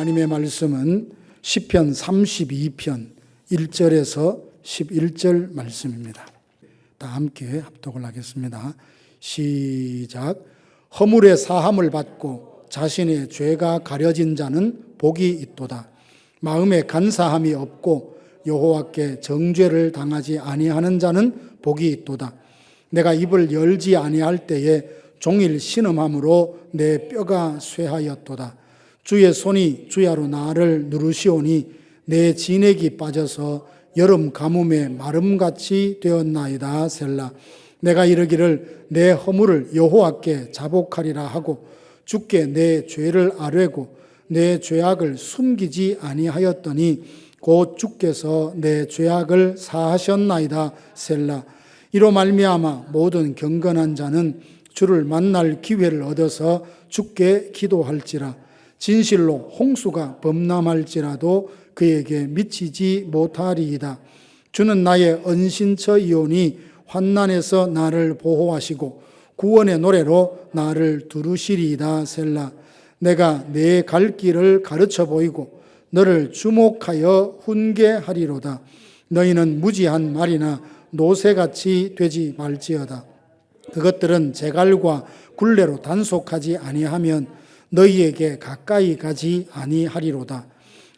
하나님의 말씀은 시편 32편 1절에서 11절 말씀입니다. 다 함께 합독을 하겠습니다. 시작. 허물의 사함을 받고 자신의 죄가 가려진 자는 복이 있도다. 마음에 간사함이 없고 여호와께 정죄를 당하지 아니하는 자는 복이 있도다. 내가 입을 열지 아니할 때에 종일 신음함으로 내 뼈가 쇠하였도다. 주의 손이 주야로 나를 누르시오니 내 진액이 빠져서 여름 가뭄에 마름같이 되었나이다. 셀라. 내가 이르기를 내 허물을 여호와께 자복하리라 하고 주께 내 죄를 아뢰고 내 죄악을 숨기지 아니하였더니 곧 주께서 내 죄악을 사하셨나이다. 셀라. 이로 말미암아 모든 경건한 자는 주를 만날 기회를 얻어서 주께 기도할지라. 진실로 홍수가 범람할지라도 그에게 미치지 못하리이다. 주는 나의 은신처이오니 환난에서 나를 보호하시고 구원의 노래로 나를 두루시리이다. 셀라. 내가 내 갈 길을 가르쳐 보이고 너를 주목하여 훈계하리로다. 너희는 무지한 말이나 노새같이 되지 말지어다. 그것들은 제갈과 굴레로 단속하지 아니하면 너희에게 가까이 가지 아니하리로다.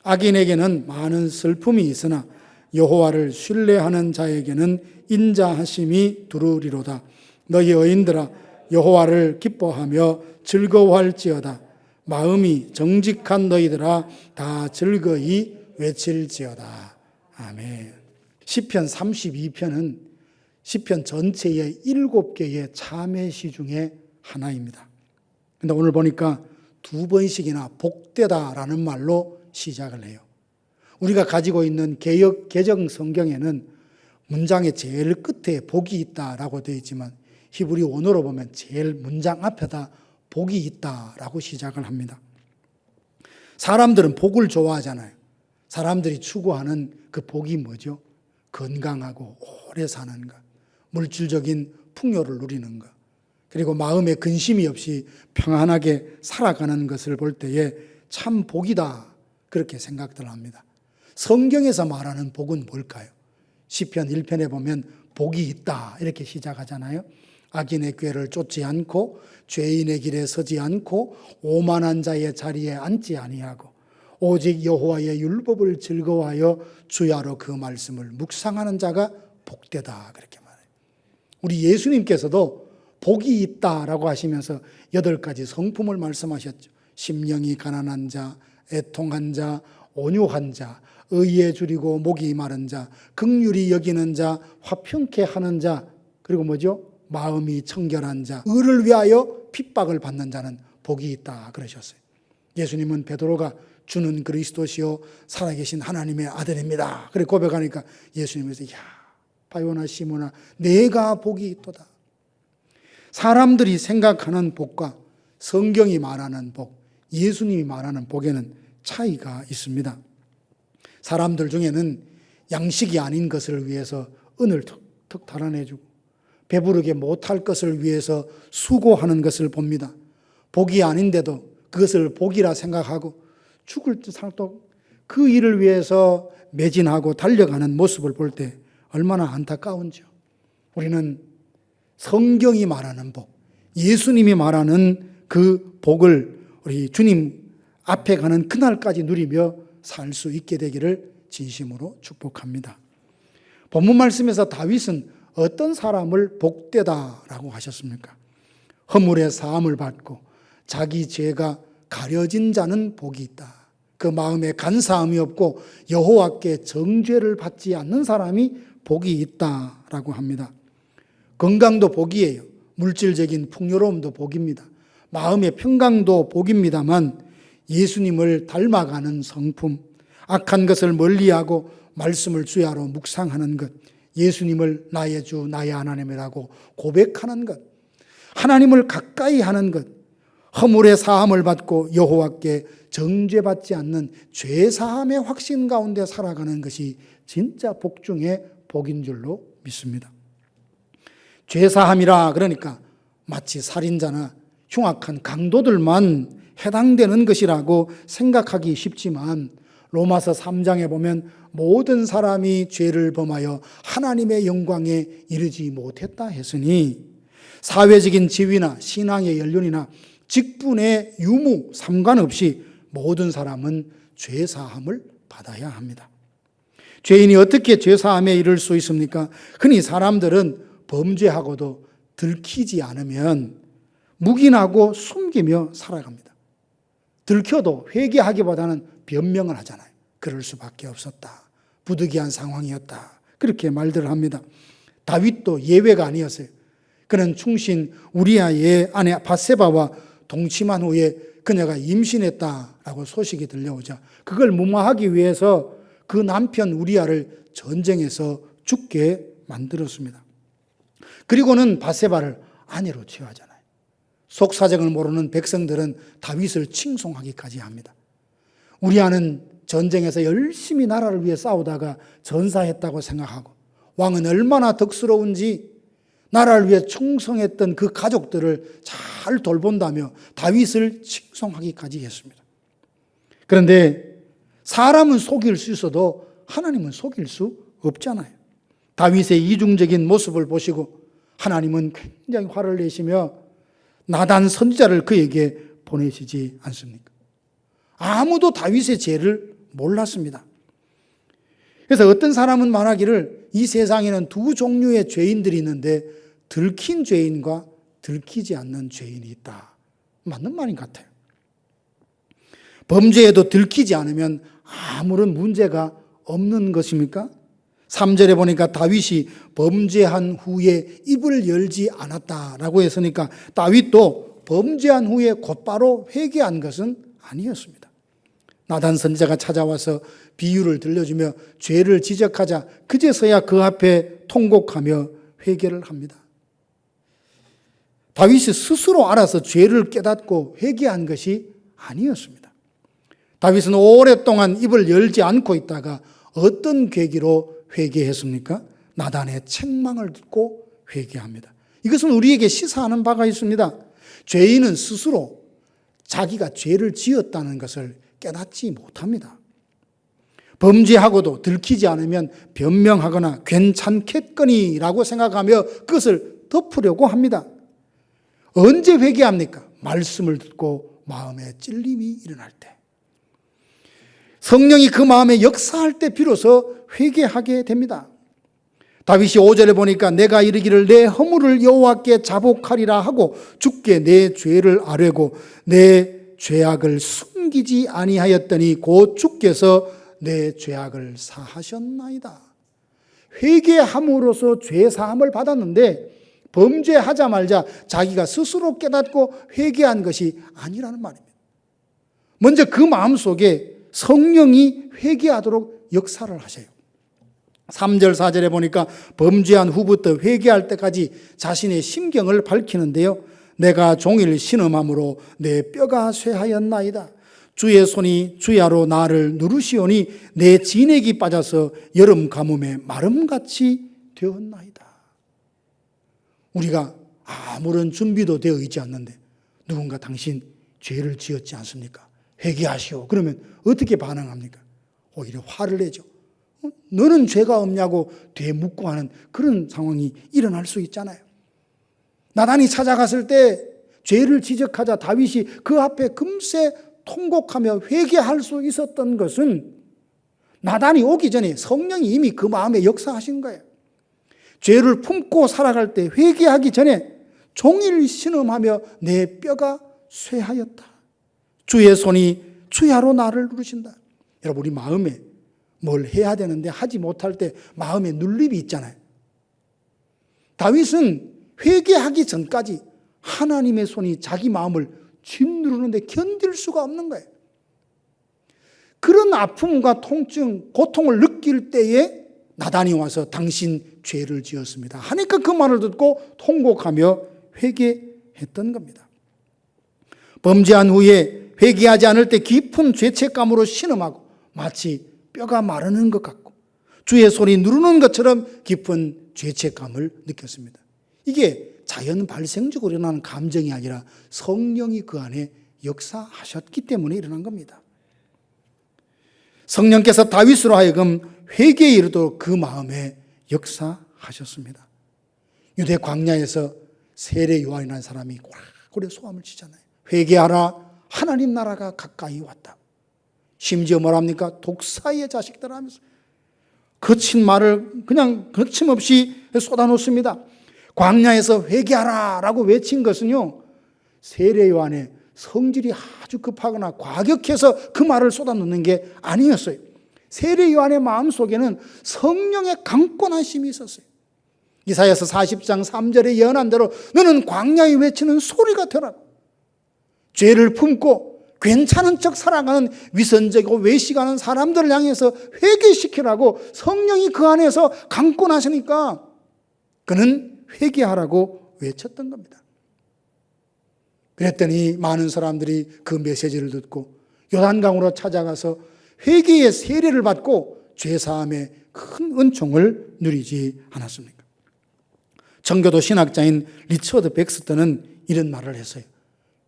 악인에게는 많은 슬픔이 있으나 여호와를 신뢰하는 자에게는 인자하심이 두루리로다. 너희 여인들아 여호와를 기뻐하며 즐거워할지어다. 마음이 정직한 너희들아 다 즐거이 외칠지어다. 아멘. 시편 32편은 시편 전체의 7개의 참회시 중에 하나입니다. 근데 오늘 보니까 2번씩이나 복되다라는 말로 시작을 해요. 우리가 가지고 있는 개역 개정 성경에는 문장의 제일 끝에 복이 있다라고 되어 있지만 히브리 원어로 보면 제일 문장 앞에다 복이 있다라고 시작을 합니다. 사람들은 복을 좋아하잖아요. 사람들이 추구하는 그 복이 뭐죠? 건강하고 오래 사는 것, 물질적인 풍요를 누리는 것, 그리고 마음에 근심이 없이 평안하게 살아가는 것을 볼 때에 참 복이다 그렇게 생각들 합니다. 성경에서 말하는 복은 뭘까요? 시편 1편에 보면 복이 있다 이렇게 시작하잖아요. 악인의 꾀를 쫓지 않고 죄인의 길에 서지 않고 오만한 자의 자리에 앉지 아니하고 오직 여호와의 율법을 즐거워하여 주야로 그 말씀을 묵상하는 자가 복되다 그렇게 말해요. 우리 예수님께서도 복이 있다라고 하시면서 8가지 성품을 말씀하셨죠. 심령이 가난한 자, 애통한 자, 온유한 자, 의에 줄이고 목이 마른 자, 긍휼히 여기는 자, 화평케 하는 자, 그리고 뭐죠? 마음이 청결한 자, 의를 위하여 핍박을 받는 자는 복이 있다 그러셨어요. 예수님은 베드로가 주는 그리스도시요 살아계신 하나님의 아들입니다 그렇게 고백하니까 예수님께서 야 바요나 시모나 내가 복이 있도다. 사람들이 생각하는 복과 성경이 말하는 복, 예수님이 말하는 복에는 차이가 있습니다. 사람들 중에는 양식이 아닌 것을 위해서 은을 턱턱 달아내주고 배부르게 못할 것을 위해서 수고하는 것을 봅니다. 복이 아닌데도 그것을 복이라 생각하고 죽을 듯 살도록 그 일을 위해서 매진하고 달려가는 모습을 볼 때 얼마나 안타까운지요. 우리는 성경이 말하는 복, 예수님이 말하는 그 복을 우리 주님 앞에 가는 그날까지 누리며 살 수 있게 되기를 진심으로 축복합니다. 본문 말씀에서 다윗은 어떤 사람을 복되다라고 하셨습니까? 허물의 사함을 받고 자기 죄가 가려진 자는 복이 있다. 그 마음에 간사함이 없고 여호와께 정죄를 받지 않는 사람이 복이 있다라고 합니다. 건강도 복이에요. 물질적인 풍요로움도 복입니다. 마음의 평강도 복입니다만 예수님을 닮아가는 성품, 악한 것을 멀리하고 말씀을 주야로 묵상하는 것, 예수님을 나의 주 나의 하나님이라고 고백하는 것, 하나님을 가까이 하는 것, 허물의 사함을 받고 여호와께 정죄받지 않는 죄사함의 확신 가운데 살아가는 것이 진짜 복 중에 복인 줄로 믿습니다. 죄사함이라 그러니까 마치 살인자나 흉악한 강도들만 해당되는 것이라고 생각하기 쉽지만 로마서 3장에 보면 모든 사람이 죄를 범하여 하나님의 영광에 이르지 못했다 했으니 사회적인 지위나 신앙의 연륜이나 직분의 유무 상관없이 모든 사람은 죄사함을 받아야 합니다. 죄인이 어떻게 죄사함에 이를 수 있습니까? 흔히 사람들은 범죄하고도 들키지 않으면 묵인하고 숨기며 살아갑니다. 들켜도 회개하기보다는 변명을 하잖아요. 그럴 수밖에 없었다. 부득이한 상황이었다. 그렇게 말들을 합니다. 다윗도 예외가 아니었어요. 그는 충신 우리아의 아내 밧세바와 동침한 후에 그녀가 임신했다라고 소식이 들려오자 그걸 무마하기 위해서 그 남편 우리아를 전쟁에서 죽게 만들었습니다. 그리고는 밧세바를 아내로 취하잖아요. 속사정을 모르는 백성들은 다윗을 칭송하기까지 합니다. 우리아는 전쟁에서 열심히 나라를 위해 싸우다가 전사했다고 생각하고 왕은 얼마나 덕스러운지 나라를 위해 충성했던 그 가족들을 잘 돌본다며 다윗을 칭송하기까지 했습니다. 그런데 사람은 속일 수 있어도 하나님은 속일 수 없잖아요. 다윗의 이중적인 모습을 보시고 하나님은 굉장히 화를 내시며 나단 선지자를 그에게 보내시지 않습니까? 아무도 다윗의 죄를 몰랐습니다. 그래서 어떤 사람은 말하기를 이 세상에는 두 종류의 죄인들이 있는데 들킨 죄인과 들키지 않는 죄인이 있다. 맞는 말인 것 같아요. 범죄에도 들키지 않으면 아무런 문제가 없는 것입니까? 3절에 보니까 다윗이 범죄한 후에 입을 열지 않았다라고 했으니까 다윗도 범죄한 후에 곧바로 회개한 것은 아니었습니다. 나단 선지자가 찾아와서 비유를 들려주며 죄를 지적하자 그제서야 그 앞에 통곡하며 회개를 합니다. 다윗이 스스로 알아서 죄를 깨닫고 회개한 것이 아니었습니다. 다윗은 오랫동안 입을 열지 않고 있다가 어떤 계기로 회개했습니까? 나단의 책망을 듣고 회개합니다. 이것은 우리에게 시사하는 바가 있습니다. 죄인은 스스로 자기가 죄를 지었다는 것을 깨닫지 못합니다. 범죄하고도 들키지 않으면 변명하거나 괜찮겠거니라고 생각하며 그것을 덮으려고 합니다. 언제 회개합니까? 말씀을 듣고 마음에 찔림이 일어날 때. 성령이 그 마음에 역사할 때 비로소 회개하게 됩니다. 다윗이 5절에 보니까 내가 이르기를 내 허물을 여호와께 자복하리라 하고 주께 내 죄를 아뢰고 내 죄악을 숨기지 아니하였더니 곧 주께서 내 죄악을 사하셨나이다. 회개함으로써 죄 사함을 받았는데 범죄하자마자 자기가 스스로 깨닫고 회개한 것이 아니라는 말입니다. 먼저 그 마음속에 성령이 회개하도록 역사를 하세요. 3절 4절에 보니까 범죄한 후부터 회개할 때까지 자신의 심경을 밝히는데요. 내가 종일 신음함으로 내 뼈가 쇠하였나이다. 주의 손이 주야로 나를 누르시오니 내 진액이 빠져서 여름 가뭄에 마름같이 되었나이다. 우리가 아무런 준비도 되어 있지 않는데 누군가 당신 죄를 지었지 않습니까? 회개하시오. 그러면 어떻게 반응합니까? 오히려 화를 내죠. 너는 죄가 없냐고 되묻고 하는 그런 상황이 일어날 수 있잖아요. 나단이 찾아갔을 때 죄를 지적하자 다윗이 그 앞에 금세 통곡하며 회개할 수 있었던 것은 나단이 오기 전에 성령이 이미 그 마음에 역사하신 거예요. 죄를 품고 살아갈 때 회개하기 전에 종일 신음하며 내 뼈가 쇠하였다. 주의 손이 주야로 나를 누르신다. 여러분, 우리 마음에 뭘 해야 되는데 하지 못할 때 마음에 눌림이 있잖아요. 다윗은 회개하기 전까지 하나님의 손이 자기 마음을 짓누르는데 견딜 수가 없는 거예요. 그런 아픔과 통증, 고통을 느낄 때에 나단이 와서 당신 죄를 지었습니다 하니까 그 말을 듣고 통곡하며 회개했던 겁니다. 범죄한 후에 회개하지 않을 때 깊은 죄책감으로 신음하고 마치 뼈가 마르는 것 같고 주의 손이 누르는 것처럼 깊은 죄책감을 느꼈습니다. 이게 자연 발생적으로 일어나는 감정이 아니라 성령이 그 안에 역사하셨기 때문에 일어난 겁니다. 성령께서 다윗으로 하여금 회개에 이르도록 그 마음에 역사하셨습니다. 유대 광야에서 세례 요한이라는 사람이 고래 소함을 치잖아요. 회개하라, 하나님 나라가 가까이 왔다. 심지어 뭐랍니까? 독사의 자식들 하면서 거친 말을 그냥 거침없이 쏟아놓습니다. 광야에서 회개하라 라고 외친 것은요, 세례 요한의 성질이 아주 급하거나 과격해서 그 말을 쏟아놓는 게 아니었어요. 세례 요한의 마음속에는 성령의 강권하심이 있었어요. 이사야서 40장 3절에 예언한 대로 너는 광야에 외치는 소리가 되라. 죄를 품고 괜찮은 척 살아가는 위선적이고 외식하는 사람들을 향해서 회개시키라고 성령이 그 안에서 강권하시니까 그는 회개하라고 외쳤던 겁니다. 그랬더니 많은 사람들이 그 메시지를 듣고 요단강으로 찾아가서 회개의 세례를 받고 죄사함의 큰 은총을 누리지 않았습니까? 청교도 신학자인 리처드 백스터는 이런 말을 했어요.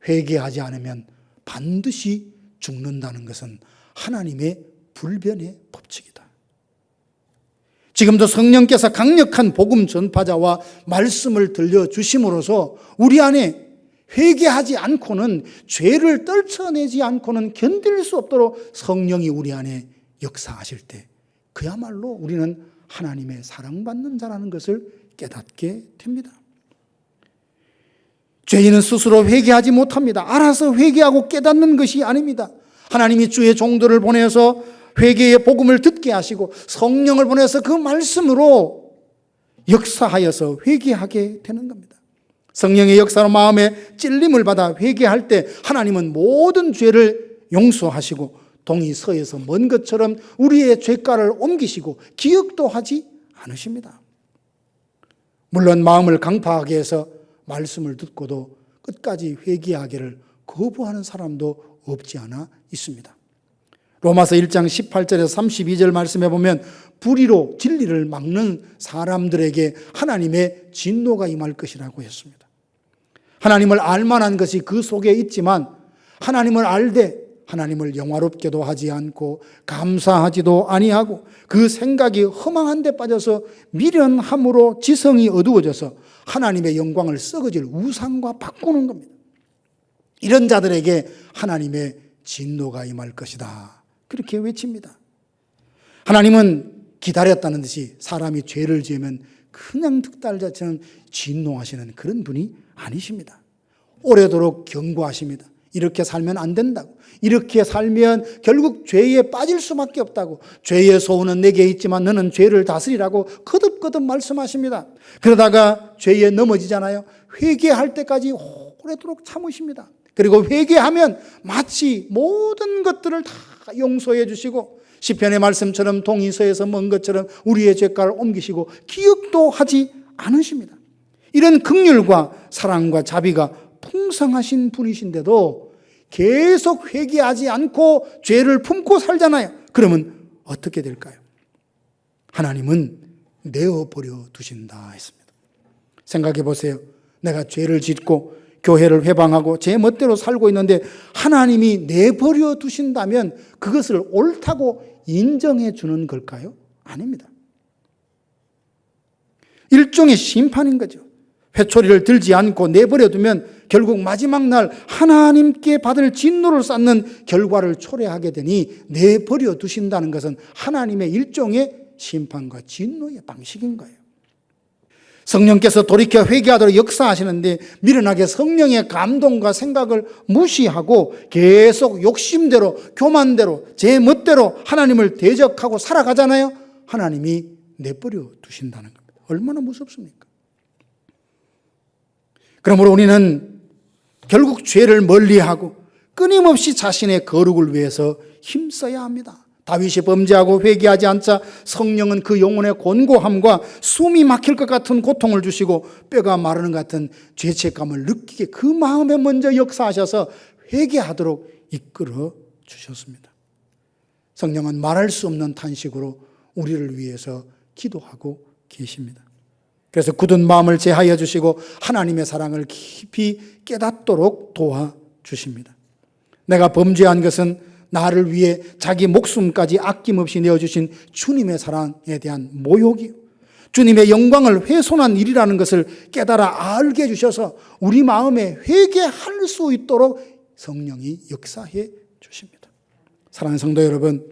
회개하지 않으면 반드시 죽는다는 것은 하나님의 불변의 법칙이다. 지금도 성령께서 강력한 복음 전파자와 말씀을 들려주심으로써 우리 안에 회개하지 않고는, 죄를 떨쳐내지 않고는 견딜 수 없도록 성령이 우리 안에 역사하실 때 그야말로 우리는 하나님의 사랑받는 자라는 것을 깨닫게 됩니다. 죄인은 스스로 회개하지 못합니다. 알아서 회개하고 깨닫는 것이 아닙니다. 하나님이 주의 종들을 보내서 회개의 복음을 듣게 하시고 성령을 보내서 그 말씀으로 역사하여서 회개하게 되는 겁니다. 성령의 역사로 마음에 찔림을 받아 회개할 때 하나님은 모든 죄를 용서하시고 동이 서에서 먼 것처럼 우리의 죄가를 옮기시고 기억도 하지 않으십니다. 물론 마음을 강팍하게 해서 말씀을 듣고도 끝까지 회개하기를 거부하는 사람도 없지 않아 있습니다. 로마서 1장 18절에서 32절 말씀해 보면 불의로 진리를 막는 사람들에게 하나님의 진노가 임할 것이라고 했습니다. 하나님을 알만한 것이 그 속에 있지만 하나님을 알되 하나님을 영화롭게도 하지 않고 감사하지도 아니하고 그 생각이 허망한 데 빠져서 미련함으로 지성이 어두워져서 하나님의 영광을 썩어질 우상과 바꾸는 겁니다. 이런 자들에게 하나님의 진노가 임할 것이다. 그렇게 외칩니다. 하나님은 기다렸다는 듯이 사람이 죄를 지으면 그냥 득달자처럼 진노하시는 그런 분이 아니십니다. 오래도록 경고하십니다. 이렇게 살면 안 된다고. 이렇게 살면 결국 죄에 빠질 수밖에 없다고. 죄의 소원은 내게 있지만 너는 죄를 다스리라고 거듭거듭 말씀하십니다. 그러다가 죄에 넘어지잖아요. 회개할 때까지 오래도록 참으십니다. 그리고 회개하면 마치 모든 것들을 다 용서해 주시고 시편의 말씀처럼 동이 서에서 먼 것처럼 우리의 죄가를 옮기시고 기억도 하지 않으십니다. 이런 긍휼과 사랑과 자비가 풍성하신 분이신데도 계속 회개하지 않고 죄를 품고 살잖아요. 그러면 어떻게 될까요? 하나님은 내어버려 두신다 했습니다. 생각해 보세요. 내가 죄를 짓고 교회를 회방하고 제 멋대로 살고 있는데 하나님이 내버려 두신다면 그것을 옳다고 인정해 주는 걸까요? 아닙니다. 일종의 심판인 거죠. 회초리를 들지 않고 내버려 두면 결국 마지막 날 하나님께 받을 진노를 쌓는 결과를 초래하게 되니 내버려 두신다는 것은 하나님의 일종의 심판과 진노의 방식인 거예요. 성령께서 돌이켜 회개하도록 역사하시는데 미련하게 성령의 감동과 생각을 무시하고 계속 욕심대로 교만대로 제 멋대로 하나님을 대적하고 살아가잖아요. 하나님이 내버려 두신다는 겁니다. 얼마나 무섭습니까? 그러므로 우리는 결국 죄를 멀리하고 끊임없이 자신의 거룩을 위해서 힘써야 합니다. 다윗이 범죄하고 회개하지 않자 성령은 그 영혼의 곤고함과 숨이 막힐 것 같은 고통을 주시고 뼈가 마르는 것 같은 죄책감을 느끼게 그 마음에 먼저 역사하셔서 회개하도록 이끌어 주셨습니다. 성령은 말할 수 없는 탄식으로 우리를 위해서 기도하고 계십니다. 그래서 굳은 마음을 제하여 주시고 하나님의 사랑을 깊이 깨닫도록 도와주십니다. 내가 범죄한 것은 나를 위해 자기 목숨까지 아낌없이 내어주신 주님의 사랑에 대한 모욕이요, 주님의 영광을 훼손한 일이라는 것을 깨달아 알게 해주셔서 우리 마음에 회개할 수 있도록 성령이 역사해 주십니다. 사랑하는 성도 여러분,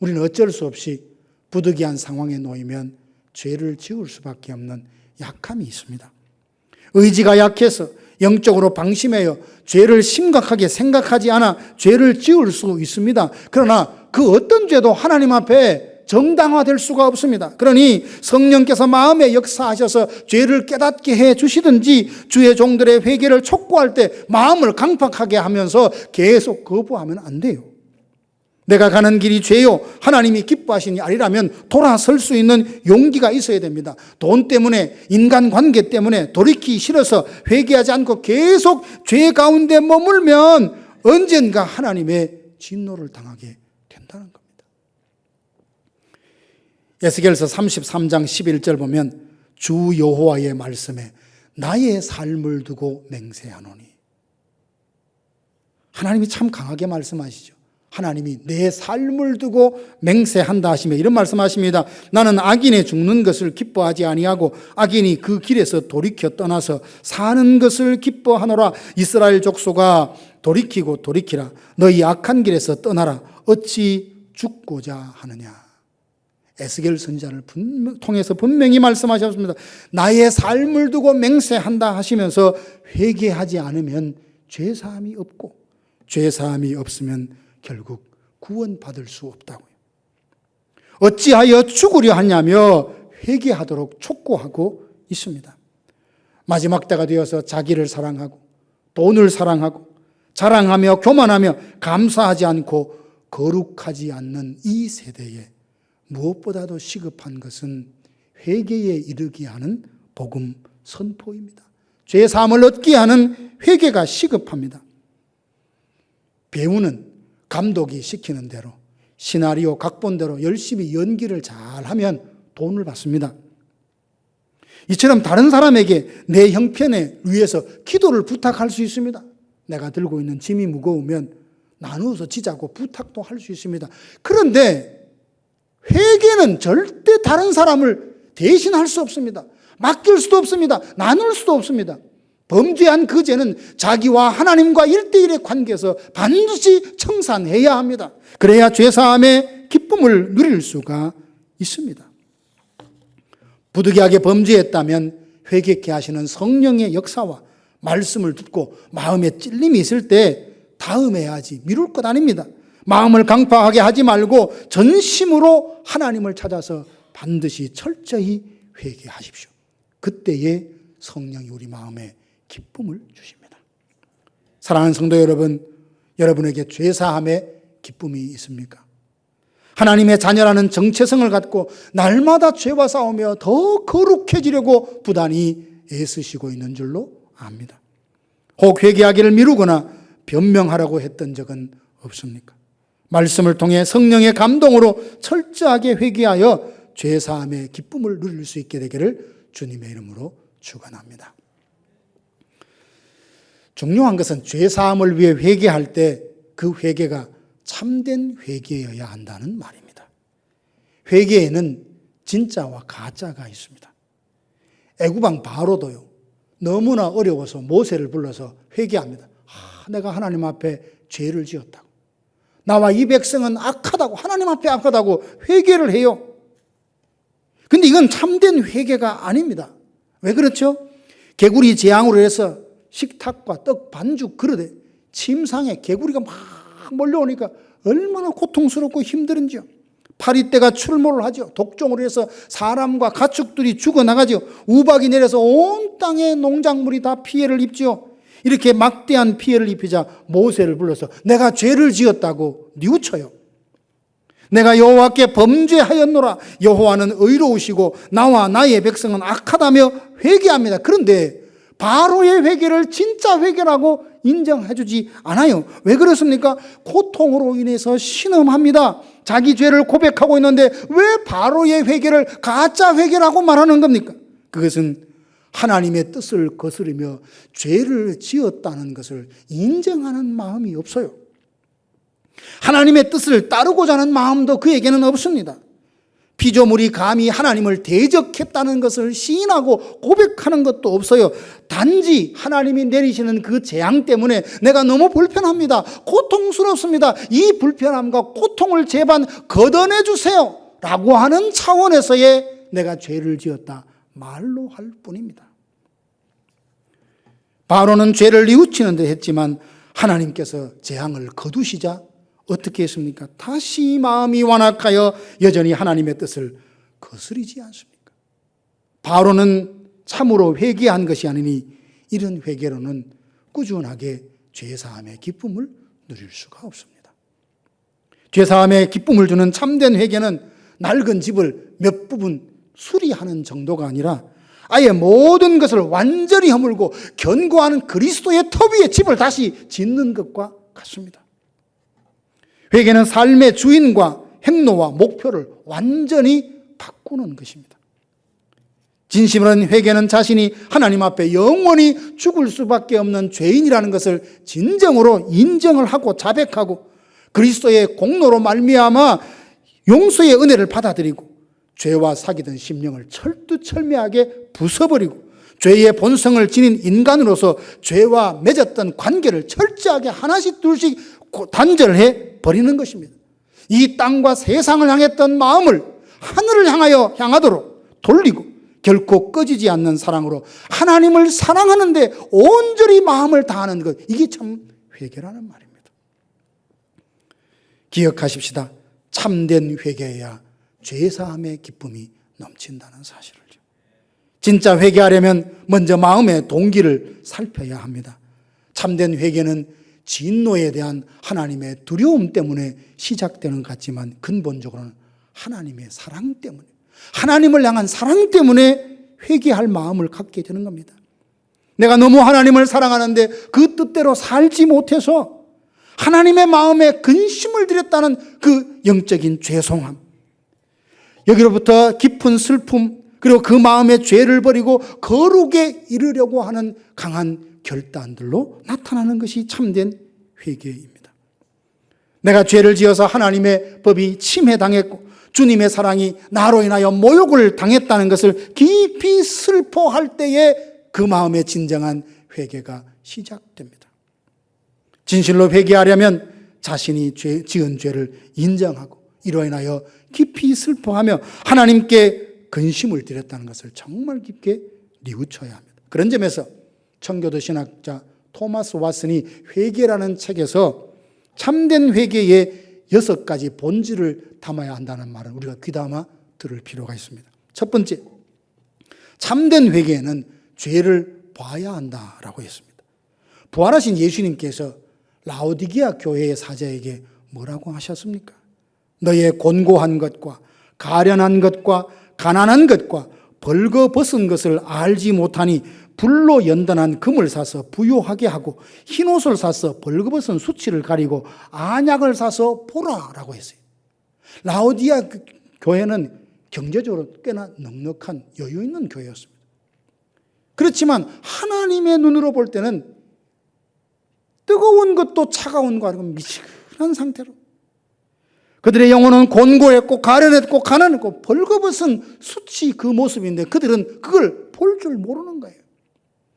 우리는 어쩔 수 없이 부득이한 상황에 놓이면 죄를 지을 수밖에 없는 약함이 있습니다. 의지가 약해서 영적으로 방심해요 죄를 심각하게 생각하지 않아 죄를 지을 수 있습니다. 그러나 그 어떤 죄도 하나님 앞에 정당화될 수가 없습니다. 그러니 성령께서 마음에 역사하셔서 죄를 깨닫게 해 주시든지 주의 종들의 회개를 촉구할 때 마음을 강팍하게 하면서 계속 거부하면 안 돼요. 내가 가는 길이 죄요 하나님이 기뻐하시니 아니라면 돌아설 수 있는 용기가 있어야 됩니다. 돈 때문에, 인간관계 때문에 돌이키기 싫어서 회개하지 않고 계속 죄 가운데 머물면 언젠가 하나님의 진노를 당하게 된다는 겁니다. 에스겔서 33장 11절 보면 주 여호와의 말씀에 나의 삶을 두고 맹세하노니, 하나님이 참 강하게 말씀하시죠. 하나님이 내 삶을 두고 맹세한다 하시며 이런 말씀하십니다. 나는 악인의 죽는 것을 기뻐하지 아니하고 악인이 그 길에서 돌이켜 떠나서 사는 것을 기뻐하노라. 이스라엘 족속아 돌이키고 돌이키라. 너희 악한 길에서 떠나라. 어찌 죽고자 하느냐. 에스겔 선지자를 통해서 분명히 말씀하셨습니다. 나의 삶을 두고 맹세한다 하시면서 회개하지 않으면 죄사함이 없고 죄사함이 없으면 결국 구원받을 수 없다고요. 어찌하여 죽으려 하냐며 회개하도록 촉구하고 있습니다. 마지막 때가 되어서 자기를 사랑하고 돈을 사랑하고 자랑하며 교만하며 감사하지 않고 거룩하지 않는 이 세대에 무엇보다도 시급한 것은 회개에 이르게 하는 복음 선포입니다. 죄사함을 얻게 하는 회개가 시급합니다. 배우는 감독이 시키는 대로 시나리오 각본대로 열심히 연기를 잘하면 돈을 받습니다. 이처럼 다른 사람에게 내 형편에 위해서 기도를 부탁할 수 있습니다. 내가 들고 있는 짐이 무거우면 나누어서 지자고 부탁도 할 수 있습니다. 그런데 회개는 절대 다른 사람을 대신할 수 없습니다. 맡길 수도 없습니다. 나눌 수도 없습니다. 범죄한 그 죄는 자기와 하나님과 1대1의 관계에서 반드시 청산해야 합니다. 그래야 죄사함의 기쁨을 누릴 수가 있습니다. 부득이하게 범죄했다면 회개케 하시는 성령의 역사와 말씀을 듣고 마음에 찔림이 있을 때 다음에 해야지 미룰 것 아닙니다. 마음을 강팍하게 하지 말고 전심으로 하나님을 찾아서 반드시 철저히 회개하십시오. 그때에 성령이 우리 마음에 기쁨을 주십니다. 사랑하는 성도 여러분, 여러분에게 죄사함의 기쁨이 있습니까? 하나님의 자녀라는 정체성을 갖고 날마다 죄와 싸우며 더 거룩해지려고 부단히 애쓰시고 있는 줄로 압니다. 혹 회개하기를 미루거나 변명하라고 했던 적은 없습니까? 말씀을 통해 성령의 감동으로 철저하게 회개하여 죄사함의 기쁨을 누릴 수 있게 되기를 주님의 이름으로 축원합니다. 중요한 것은 죄사함을 위해 회개할 때 그 회개가 참된 회개여야 한다는 말입니다. 회개에는 진짜와 가짜가 있습니다. 애굽왕 바로도요, 너무나 어려워서 모세를 불러서 회개합니다. 내가 하나님 앞에 죄를 지었다고, 나와 이 백성은 악하다고, 하나님 앞에 악하다고 회개를 해요. 근데 이건 참된 회개가 아닙니다. 왜 그렇죠? 개구리 재앙으로 해서 식탁과 떡 반죽 그릇에 침상에 개구리가 막 몰려오니까 얼마나 고통스럽고 힘들은지요. 파리떼가 출몰을 하죠. 독종으로 해서 사람과 가축들이 죽어나가죠. 우박이 내려서 온 땅의 농작물이 다 피해를 입죠. 이렇게 막대한 피해를 입히자 모세를 불러서 내가 죄를 지었다고 뉘우쳐요. 내가 여호와께 범죄하였노라. 여호와는 의로우시고 나와 나의 백성은 악하다며 회개합니다. 그런데 바로의 회개를 진짜 회개라고 인정해주지 않아요. 왜 그렇습니까? 고통으로 인해서 신음합니다. 자기 죄를 고백하고 있는데 왜 바로의 회개를 가짜 회개라고 말하는 겁니까? 그것은 하나님의 뜻을 거스르며 죄를 지었다는 것을 인정하는 마음이 없어요. 하나님의 뜻을 따르고자 하는 마음도 그에게는 없습니다. 피조물이 감히 하나님을 대적했다는 것을 시인하고 고백하는 것도 없어요. 단지 하나님이 내리시는 그 재앙 때문에 내가 너무 불편합니다. 고통스럽습니다. 이 불편함과 고통을 제발 걷어내 주세요 라고 하는 차원에서의 내가 죄를 지었다 말로 할 뿐입니다. 바로는 죄를 뉘우치는 데 했지만 하나님께서 재앙을 거두시자 어떻게 했습니까? 다시 마음이 완악하여 여전히 하나님의 뜻을 거스르지 않습니까? 바로는 참으로 회개한 것이 아니니 이런 회개로는 꾸준하게 죄사함의 기쁨을 누릴 수가 없습니다. 죄사함의 기쁨을 주는 참된 회개는 낡은 집을 몇 부분 수리하는 정도가 아니라 아예 모든 것을 완전히 허물고 견고한 그리스도의 터 위에 집을 다시 짓는 것과 같습니다. 회개는 삶의 주인과 행로와 목표를 완전히 바꾸는 것입니다. 진심으로 회개는 자신이 하나님 앞에 영원히 죽을 수밖에 없는 죄인이라는 것을 진정으로 인정을 하고 자백하고 그리스도의 공로로 말미암아 용서의 은혜를 받아들이고 죄와 사귀던 심령을 철두철미하게 부숴버리고 죄의 본성을 지닌 인간으로서 죄와 맺었던 관계를 철저하게 하나씩 둘씩 단절해 버리는 것입니다. 이 땅과 세상을 향했던 마음을 하늘을 향하여 향하도록 돌리고 결코 꺼지지 않는 사랑으로 하나님을 사랑하는데 온전히 마음을 다하는 것, 이게 참 회개라는 말입니다. 기억하십시다. 참된 회개해야 죄사함의 기쁨이 넘친다는 사실을요. 진짜 회개하려면 먼저 마음의 동기를 살펴야 합니다. 참된 회개는 진노에 대한 하나님의 두려움 때문에 시작되는 것 같지만 근본적으로는 하나님의 사랑 때문에, 하나님을 향한 사랑 때문에 회개할 마음을 갖게 되는 겁니다. 내가 너무 하나님을 사랑하는데 그 뜻대로 살지 못해서 하나님의 마음에 근심을 드렸다는 그 영적인 죄송함, 여기로부터 깊은 슬픔, 그리고 그 마음의 죄를 버리고 거룩에 이르려고 하는 강한 결단들로 나타나는 것이 참된 회개입니다. 내가 죄를 지어서 하나님의 법이 침해당했고 주님의 사랑이 나로 인하여 모욕을 당했다는 것을 깊이 슬퍼할 때에 그 마음의 진정한 회개가 시작됩니다. 진실로 회개하려면 자신이 지은 죄를 인정하고 이로 인하여 깊이 슬퍼하며 하나님께 근심을 드렸다는 것을 정말 깊게 뉘우쳐야 합니다. 그런 점에서 청교도 신학자 토마스 왓슨이 회개라는 책에서 참된 회개의 6가지 본질을 담아야 한다는 말을 우리가 귀담아 들을 필요가 있습니다. 첫 번째, 참된 회개에는 죄를 봐야 한다라고 했습니다. 부활하신 예수님께서 라오디게아 교회의 사자에게 뭐라고 하셨습니까? 너의 곤고한 것과 가련한 것과 가난한 것과 벌거벗은 것을 알지 못하니 불로 연단한 금을 사서 부요하게 하고 흰옷을 사서 벌거벗은 수치를 가리고 안약을 사서 보라라고 했어요. 라오디게아 교회는 경제적으로 꽤나 넉넉한 여유 있는 교회였습니다. 그렇지만 하나님의 눈으로 볼 때는 뜨거운 것도 차가운 거 아니고 미지근한 상태로, 그들의 영혼은 곤고했고 가련했고 가난했고 벌거벗은 수치 그 모습인데 그들은 그걸 볼 줄 모르는 거예요.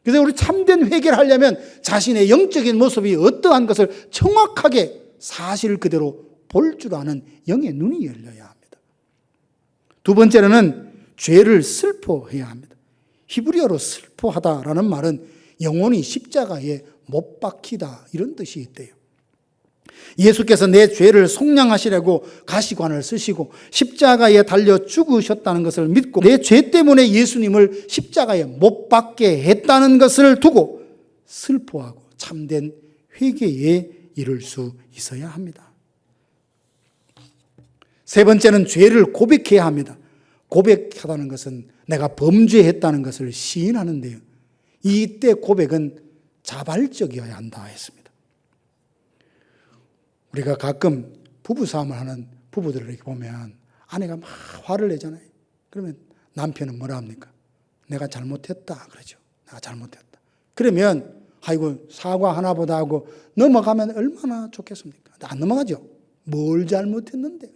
그래서 우리 참된 회개를 하려면 자신의 영적인 모습이 어떠한 것을 정확하게 사실 그대로 볼 줄 아는 영의 눈이 열려야 합니다. 두 번째로는 죄를 슬퍼해야 합니다. 히브리어로 슬퍼하다라는 말은 영혼이 십자가에 못 박히다 이런 뜻이 있대요. 예수께서 내 죄를 속량하시려고 가시관을 쓰시고 십자가에 달려 죽으셨다는 것을 믿고 내 죄 때문에 예수님을 십자가에 못 박게 했다는 것을 두고 슬퍼하고 참된 회개에 이를 수 있어야 합니다. 세 번째는 죄를 고백해야 합니다. 고백하다는 것은 내가 범죄했다는 것을 시인하는데요. 이때 고백은 자발적이어야 한다 했습니다. 우리가 가끔 부부싸움을 하는 부부들을 이렇게 보면 아내가 막 화를 내잖아요. 그러면 남편은 뭐라 합니까? 내가 잘못했다 그러죠. 내가 잘못했다. 그러면 아이고 사과 하나보다 하고 넘어가면 얼마나 좋겠습니까? 안 넘어가죠. 뭘 잘못했는데,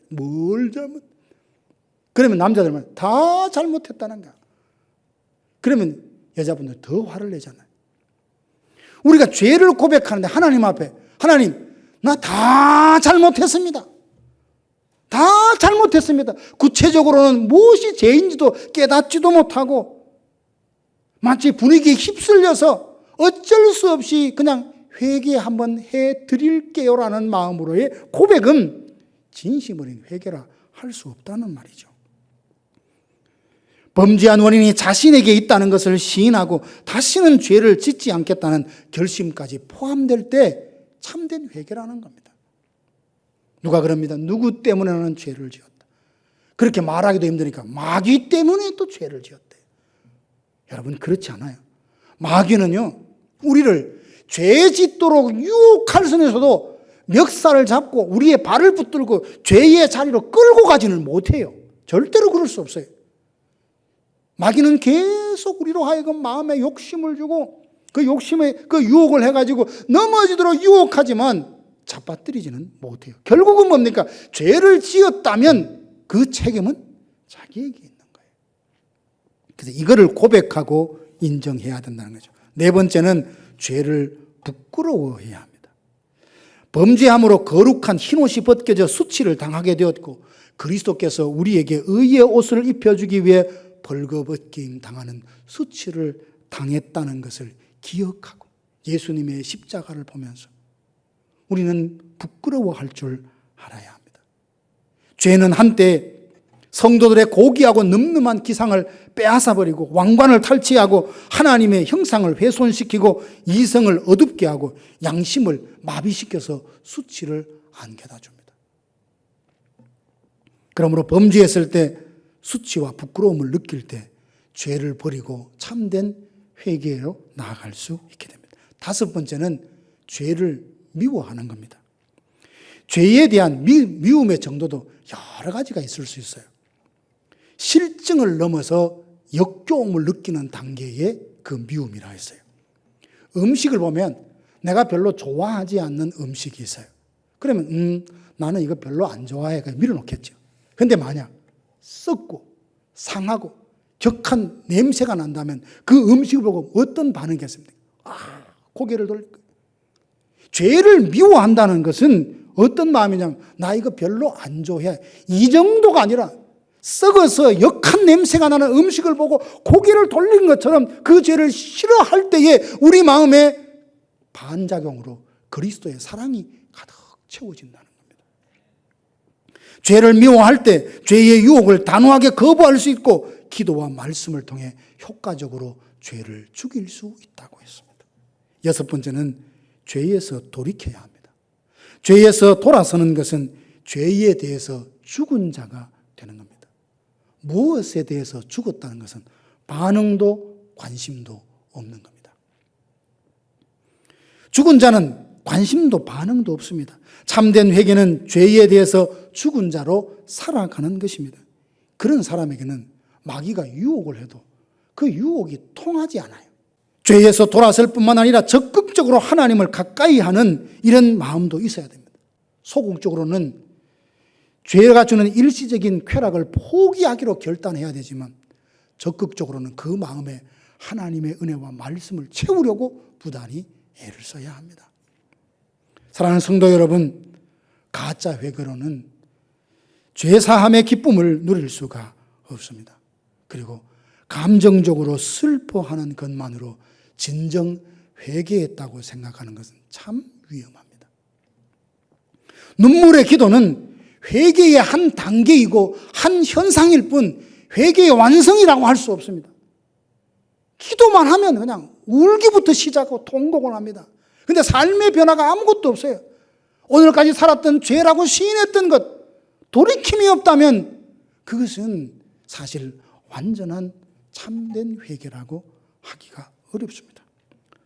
그러면 남자들은 다 잘못했다는 거야. 그러면 여자분들 더 화를 내잖아요. 우리가 죄를 고백하는데 하나님 앞에, 하나님 나 다 잘못했습니다. 다 잘못했습니다. 구체적으로는 무엇이 죄인지도 깨닫지도 못하고 마치 분위기에 휩쓸려서 어쩔 수 없이 그냥 회개 한번 해드릴게요라는 마음으로의 고백은 진심 어린 회개라 할 수 없다는 말이죠. 범죄한 원인이 자신에게 있다는 것을 시인하고 다시는 죄를 짓지 않겠다는 결심까지 포함될 때 참된 회개라는 겁니다. 누가 그럽니다. 누구 때문에 나는 죄를 지었다. 그렇게 말하기도 힘드니까 마귀 때문에 또 죄를 지었대. 여러분 그렇지 않아요. 마귀는요, 우리를 죄 짓도록 유혹할 선에서도 멱살을 잡고 우리의 발을 붙들고 죄의 자리로 끌고 가지는 못해요. 절대로 그럴 수 없어요. 마귀는 계속 우리로 하여금 마음에 욕심을 주고 그 욕심에 그 유혹을 해가지고 넘어지도록 유혹하지만 잡아뜨리지는 못해요. 결국은 뭡니까? 죄를 지었다면 그 책임은 자기에게 있는 거예요. 그래서 이거를 고백하고 인정해야 된다는 거죠. 네 번째는 죄를 부끄러워해야 합니다. 범죄함으로 거룩한 흰옷이 벗겨져 수치를 당하게 되었고 그리스도께서 우리에게 의의 옷을 입혀주기 위해 벌거벗김 당하는 수치를 당했다는 것을 기억하고 예수님의 십자가를 보면서 우리는 부끄러워할 줄 알아야 합니다. 죄는 한때 성도들의 고귀하고 늠름한 기상을 빼앗아버리고 왕관을 탈취하고 하나님의 형상을 훼손시키고 이성을 어둡게 하고 양심을 마비시켜서 수치를 안겨다 줍니다. 그러므로 범죄했을 때 수치와 부끄러움을 느낄 때 죄를 버리고 참된 회개로 나아갈 수 있게 됩니다. 다섯 번째는 죄를 미워하는 겁니다. 죄에 대한 미움의 정도도 여러 가지가 있을 수 있어요. 실증을 넘어서 역겨움을 느끼는 단계의 그 미움이라 했어요. 음식을 보면 내가 별로 좋아하지 않는 음식이 있어요. 그러면 나는 이거 별로 안 좋아해. 그냥 밀어놓겠죠. 근데 만약 썩고 상하고 격한 냄새가 난다면 그 음식을 보고 어떤 반응이겠습니까? 고개를 돌릴 거예요. 죄를 미워한다는 것은 어떤 마음이냐면 나 이거 별로 안 좋아해. 이 정도가 아니라 썩어서 역한 냄새가 나는 음식을 보고 고개를 돌린 것처럼 그 죄를 싫어할 때에 우리 마음에 반작용으로 그리스도의 사랑이 가득 채워진다는 겁니다. 죄를 미워할 때 죄의 유혹을 단호하게 거부할 수 있고 기도와 말씀을 통해 효과적으로 죄를 죽일 수 있다고 했습니다. 여섯 번째는 죄에서 돌이켜야 합니다. 죄에서 돌아서는 것은 죄에 대해서 죽은 자가 되는 겁니다. 무엇에 대해서 죽었다는 것은 반응도 관심도 없는 겁니다. 죽은 자는 관심도 반응도 없습니다. 참된 회개는 죄에 대해서 죽은 자로 살아가는 것입니다. 그런 사람에게는 마귀가 유혹을 해도 그 유혹이 통하지 않아요. 죄에서 돌아설 뿐만 아니라 적극적으로 하나님을 가까이 하는 이런 마음도 있어야 됩니다. 소극적으로는 죄가 주는 일시적인 쾌락을 포기하기로 결단해야 되지만 적극적으로는 그 마음에 하나님의 은혜와 말씀을 채우려고 부단히 애를 써야 합니다. 사랑하는 성도 여러분, 가짜 회개로는 죄사함의 기쁨을 누릴 수가 없습니다. 그리고 감정적으로 슬퍼하는 것만으로 진정 회개했다고 생각하는 것은 참 위험합니다. 눈물의 기도는 회개의 한 단계이고 한 현상일 뿐 회개의 완성이라고 할 수 없습니다. 기도만 하면 그냥 울기부터 시작하고 통곡을 합니다. 그런데 삶의 변화가 아무것도 없어요. 오늘까지 살았던 죄라고 시인했던 것, 돌이킴이 없다면 그것은 사실 완전한 참된 회개라고 하기가 어렵습니다.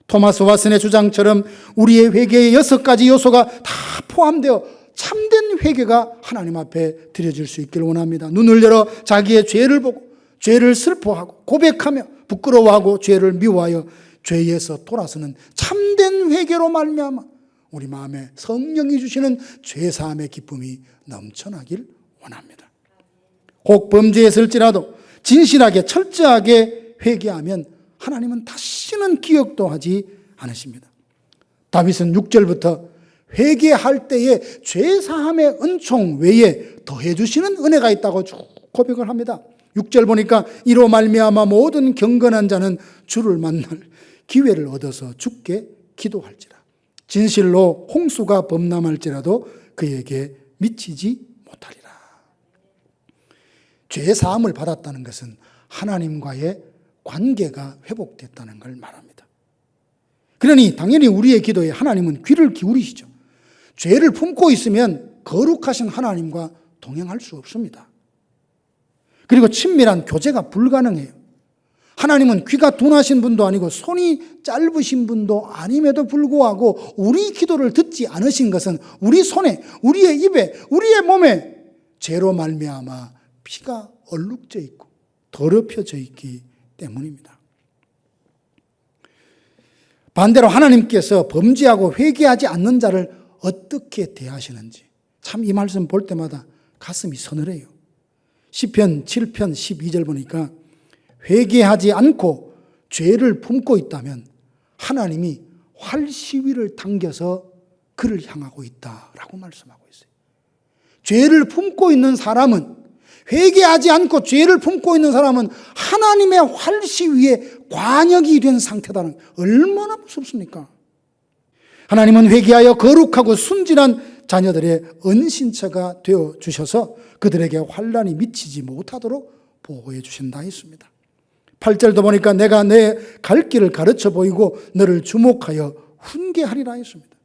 토마스 왓슨의 주장처럼 우리의 회개의 6가지 요소가 다 포함되어 참된 회개가 하나님 앞에 드려질 수 있기를 원합니다. 눈을 열어 자기의 죄를 보고 죄를 슬퍼하고 고백하며 부끄러워하고 죄를 미워하여 죄에서 돌아서는 참된 회개로 말미암아 우리 마음에 성령이 주시는 죄사함의 기쁨이 넘쳐나길 원합니다. 혹 범죄했을지라도 진실하게 철저하게 회개하면 하나님은 다시는 기억도 하지 않으십니다. 다윗은 6절부터 회개할 때에 죄사함의 은총 외에 더해 주시는 은혜가 있다고 쭉 고백을 합니다. 6절 보니까 이로 말미암아 모든 경건한 자는 주를 만날 기회를 얻어서 주께 기도할지라. 진실로 홍수가 범람할지라도 그에게 미치지 못하리라. 죄 사함을 받았다는 것은 하나님과의 관계가 회복됐다는 걸 말합니다. 그러니 당연히 우리의 기도에 하나님은 귀를 기울이시죠. 죄를 품고 있으면 거룩하신 하나님과 동행할 수 없습니다. 그리고 친밀한 교제가 불가능해요. 하나님은 귀가 둔하신 분도 아니고 손이 짧으신 분도 아님에도 불구하고 우리 기도를 듣지 않으신 것은 우리 손에, 우리의 입에, 우리의 몸에 죄로 말미암아 피가 얼룩져 있고 더럽혀져 있기 때문입니다. 반대로 하나님께서 범죄하고 회개하지 않는 자를 어떻게 대하시는지 참 이 말씀 볼 때마다 가슴이 서늘해요. 시편 7편 12절 보니까 회개하지 않고 죄를 품고 있다면 하나님이 활시위를 당겨서 그를 향하고 있다라고 말씀하고 있어요. 죄를 품고 있는 사람은, 회개하지 않고 죄를 품고 있는 사람은 하나님의 활시위에 관역이 된 상태다는, 얼마나 무섭습니까? 하나님은 회개하여 거룩하고 순진한 자녀들의 은신처가 되어 주셔서 그들에게 환난이 미치지 못하도록 보호해 주신다 했습니다. 8절도 보니까 내가 내 갈 길을 가르쳐 보이고 너를 주목하여 훈계하리라 했습니다.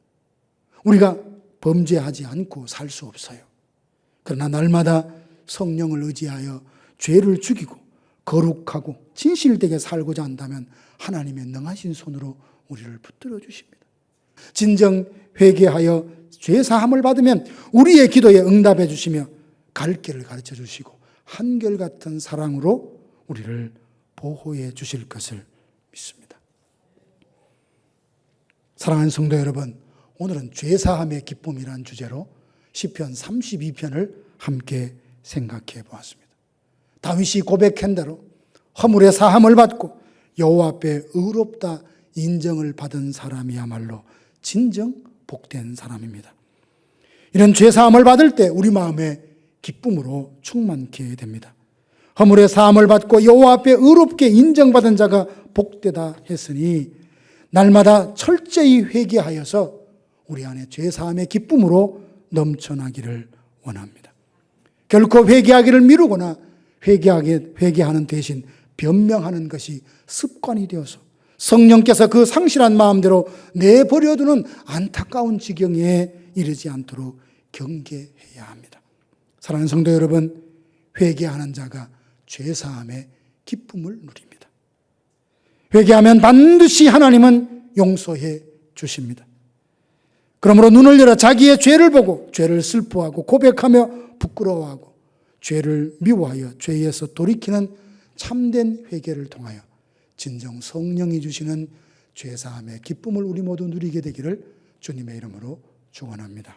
우리가 범죄하지 않고 살 수 없어요. 그러나 날마다 성령을 의지하여 죄를 죽이고 거룩하고 진실되게 살고자 한다면 하나님의 능하신 손으로 우리를 붙들어 주십니다. 진정 회개하여 죄사함을 받으면 우리의 기도에 응답해 주시며 갈 길을 가르쳐 주시고 한결같은 사랑으로 우리를 보호해 주실 것을 믿습니다. 사랑하는 성도 여러분, 오늘은 죄사함의 기쁨이라는 주제로 시편 32편을 함께 생각해 보았습니다. 다윗이 고백한 대로 허물의 사함을 받고 여호와 앞에 의롭다 인정을 받은 사람이야말로 진정 복된 사람입니다. 이런 죄사함을 받을 때 우리 마음에 기쁨으로 충만케 됩니다. 허물의 사함을 받고 여호와 앞에 의롭게 인정받은 자가 복되다 했으니 날마다 철저히 회개하여서 우리 안에 죄사함의 기쁨으로 넘쳐나기를 원합니다. 결코 회개하기를 미루거나 회개하는 대신 변명하는 것이 습관이 되어서 성령께서 그 상실한 마음대로 내버려두는 안타까운 지경에 이르지 않도록 경계해야 합니다. 사랑하는 성도 여러분, 회개하는 자가 죄사함의 기쁨을 누립니다. 회개하면 반드시 하나님은 용서해 주십니다. 그러므로 눈을 열어 자기의 죄를 보고 죄를 슬퍼하고 고백하며 부끄러워하고 죄를 미워하여 죄에서 돌이키는 참된 회개를 통하여 진정 성령이 주시는 죄사함의 기쁨을 우리 모두 누리게 되기를 주님의 이름으로 축원합니다.